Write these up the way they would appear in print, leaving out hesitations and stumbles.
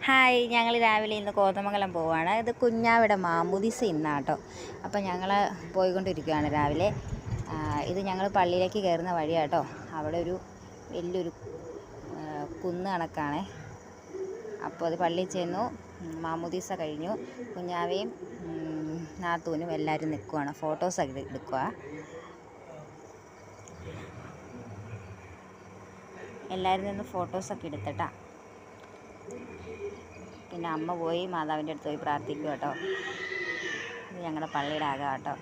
Hi, ഞങ്ങൾ രാവിലെ ഇന്ന് കോതമംഗലം പോവുകയാണ്. ഇത് കുഞ്ഞാവിടെ മാമുദിസ ഇന്നാട്ടോ. അപ്പോൾ ഞങ്ങൾ പോയിക്കൊണ്ടിരിക്കുകയാണ് രാവിലെ. ഇത് ഞങ്ങൾ പള്ളിയിലേക്ക് കയറുന്ന വഴിയാട്ടോ. അവിടെ ഒരു വലിയൊരു കുന്ന് കണക്കാണ്. അപ്പോൾ അത് പള്ളിയിൽ ചെന്നു, മാമുദിസ കഴിഞ്ഞു. കുഞ്ഞാവയും നാത്തൂനും എല്ലാവരും നിൽക്കുവാണ്, ഫോട്ടോസൊക്കെ എടുക്കുക. എല്ലാവരും നിന്ന് ഫോട്ടോസൊക്കെ എടുത്തിട്ടാ. പിന്നെ അമ്മ പോയി മാതാവിൻ്റെ അടുത്ത് പോയി പ്രാർത്ഥിക്കുക കേട്ടോ. ഇത് ഞങ്ങളുടെ പള്ളിയുടെ ആകാം കേട്ടോ.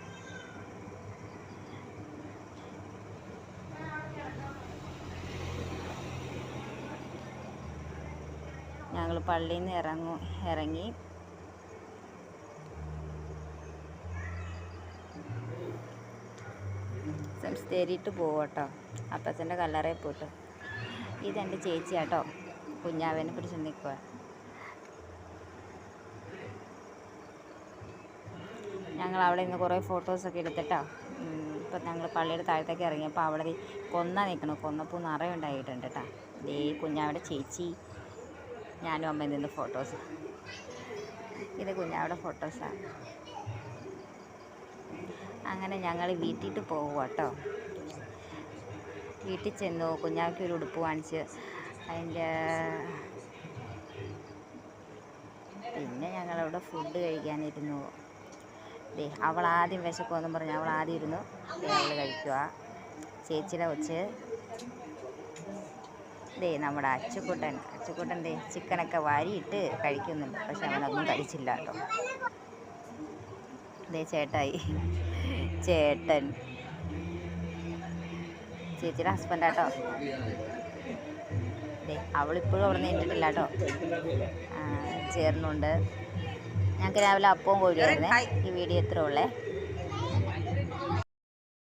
ഞങ്ങൾ പള്ളിയിൽ നിന്ന് ഇറങ്ങി സെമിത്തേരിയിട്ട് പോകും കേട്ടോ. അപ്പച്ചൻ്റെ കല്ലറയിൽ പോയിട്ട്. ഇതെൻ്റെ ചേച്ചി കേട്ടോ, കുഞ്ഞാവേനെ പിടിച്ച് നിൽക്കുക. ഞങ്ങൾ അവിടെ നിന്ന് കുറേ ഫോട്ടോസൊക്കെ എടുത്തിട്ടോ. ഇപ്പം ഞങ്ങൾ പള്ളിയുടെ താഴത്തേക്ക് ഇറങ്ങിയപ്പോൾ അവിടെ കൊന്ന നിൽക്കണം. കൊന്നപ്പൂ നിറയുണ്ടായിട്ടുണ്ട് കേട്ടോ. ദേ കുഞ്ഞാവിടെ ചേച്ചി, ഞാനും അമ്മയിൽ നിന്ന് ഫോട്ടോസ്. ഇത് കുഞ്ഞാവിടെ ഫോട്ടോസാണ്. അങ്ങനെ ഞങ്ങൾ വീട്ടിൽ പോകുക കേട്ടോ. വീട്ടിൽ ചെന്നു, കുഞ്ഞാവയ്ക്ക് ഒരു ഉടുപ്പ് വാങ്ങിച്ച് പിന്നെ ഞങ്ങളവിടെ ഫുഡ് കഴിക്കാനിരുന്നു. അവൾ ആദ്യം വിശക്കുമെന്നും പറഞ്ഞ് അവൾ ആദ്യം ഇരുന്നു. അവൾ കഴിക്കുക. ചേച്ചിയുടെ കൊച്ച് നമ്മുടെ അച്ചുക്കുട്ടൻ ചിക്കനൊക്കെ വാരിയിട്ട് കഴിക്കുന്നുണ്ട്. പക്ഷെ അവനൊന്നും കഴിച്ചില്ല കേട്ടോ. ചേട്ടൻ ചേച്ചിയുടെ ഹസ്ബൻഡാട്ടോ. അവളിപ്പോഴും അവിടെ നിന്നിട്ടില്ല കേട്ടോ, ചേർന്നുണ്ട്. ഞങ്ങൾക്ക് രാവിലെ അപ്പവും കോഴിയായിരുന്നേ. ഈ വീഡിയോ ഇത്രേ ഉള്ളേ.